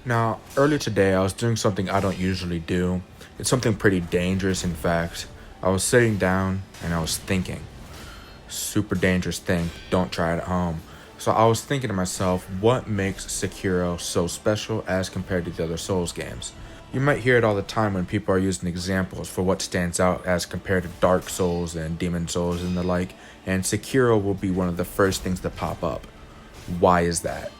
Now, earlier today, I was doing something I don't usually do. It's something pretty dangerous, in fact. I was sitting down and I was thinking. Super dangerous thing, don't try it at home. So I was thinking to myself, what makes Sekiro so special as compared to the other Souls games? You might hear it all the time when people are using examples for what stands out as compared to Dark Souls and Demon Souls and the like, and Sekiro will be one of the first things to pop up. Why is that?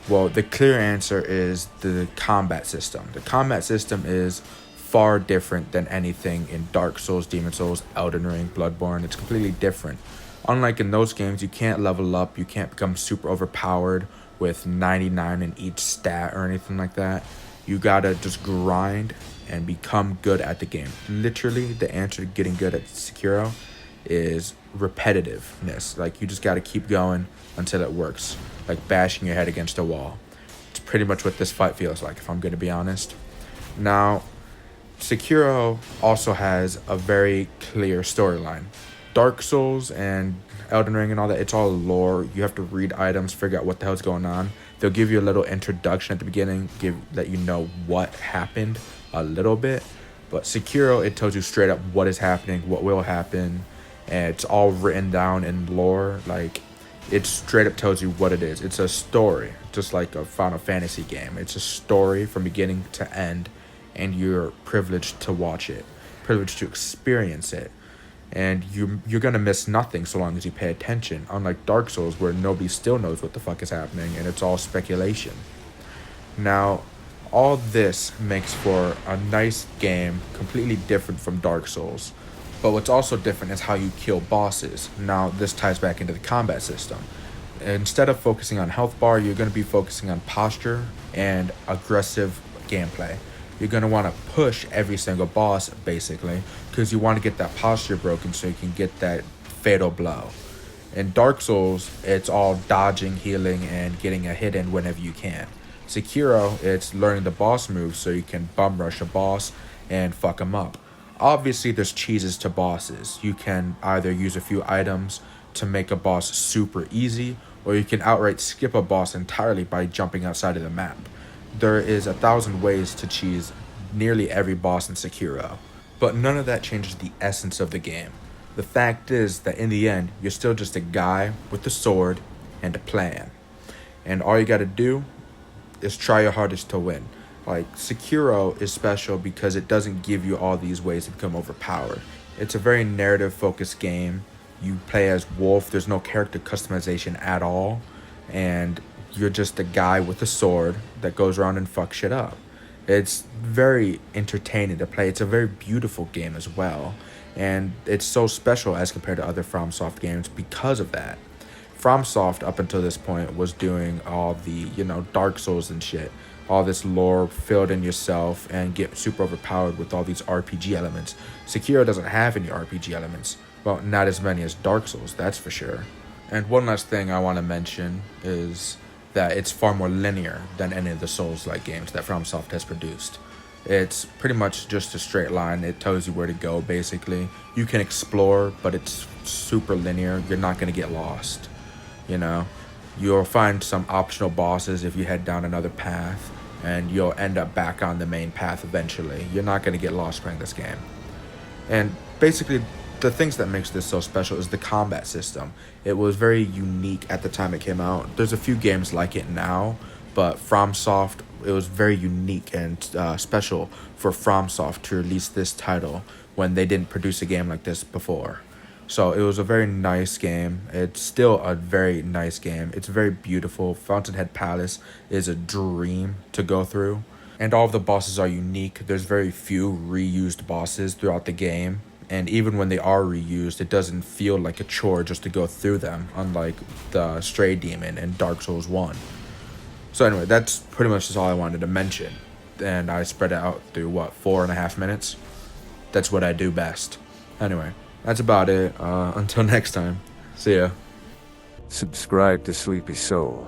Well, the clear answer is the combat system. The combat system is far different than anything in Dark Souls, Demon Souls, Elden Ring, Bloodborne. It's completely different. Unlike in those games, you can't level up, you can't become super overpowered with 99 in each stat or anything like that. You gotta just grind and become good at the game. Literally, the answer to getting good at Sekiro is repetitiveness. Like, you just gotta keep going until it works. Like bashing your head against a wall. It's pretty much what this fight feels like, if I'm gonna be honest. Now, Sekiro also has a very clear storyline. Dark Souls and Elden Ring and all that, it's all lore. You have to read items, figure out what the hell's going on. They'll give you a little introduction at the beginning, let you know what happened a little bit. But Sekiro, it tells you straight up what is happening, what will happen, and it's all written down in lore. Like, it straight up tells you what it is. It's a story, just like a Final Fantasy game. It's a story from beginning to end, and you're privileged to watch it, privileged to experience it. And you're gonna miss nothing so long as you pay attention, unlike Dark Souls, where nobody still knows what the fuck is happening and it's all speculation. Now, all this makes for a nice game, completely different from Dark Souls. But what's also different is how you kill bosses. Now, this ties back into the combat system. Instead of focusing on health bar, you're going to be focusing on posture and aggressive gameplay. You're going to want to push every single boss, basically, because you want to get that posture broken so you can get that fatal blow. In Dark Souls, it's all dodging, healing, and getting a hit in whenever you can. Sekiro, it's learning the boss moves so you can bum rush a boss and fuck him up. Obviously, there's cheeses to bosses. You can either use a few items to make a boss super easy, or you can outright skip a boss entirely by jumping outside of the map. There is 1,000 ways to cheese nearly every boss in Sekiro, but none of that changes the essence of the game. The fact is that in the end, you're still just a guy with a sword and a plan. And all you gotta do is try your hardest to win. Like, Sekiro is special because it doesn't give you all these ways to become overpowered. It's a very narrative-focused game. You play as Wolf, there's no character customization at all, and you're just a guy with a sword that goes around and fucks shit up. It's very entertaining to play. It's a very beautiful game as well, and it's so special as compared to other FromSoft games because of that. FromSoft, up until this point, was doing all the, Dark Souls and shit. All this lore filled in yourself and get super overpowered with all these RPG elements. Sekiro doesn't have any RPG elements. Well, not as many as Dark Souls, that's for sure. And one last thing I want to mention is that it's far more linear than any of the Souls-like games that FromSoft has produced. It's pretty much just a straight line. It tells you where to go, basically. You can explore, but it's super linear. You're not going to get lost, You'll find some optional bosses if you head down another path, and you'll end up back on the main path eventually. You're not going to get lost playing this game. And basically, the things that makes this so special is the combat system. It was very unique at the time it came out. There's a few games like it now, but FromSoft, it was very unique and special for FromSoft to release this title when they didn't produce a game like this before. So it was a very nice game. It's still a very nice game. It's very beautiful. Fountainhead Palace is a dream to go through. And all of the bosses are unique. There's very few reused bosses throughout the game. And even when they are reused, it doesn't feel like a chore just to go through them, unlike the Stray Demon in Dark Souls 1. So anyway, that's pretty much just all I wanted to mention. And I spread it out through, 4.5 minutes? That's what I do best. Anyway. That's about it. Until next time. See ya. Subscribe to Sleepy Soul.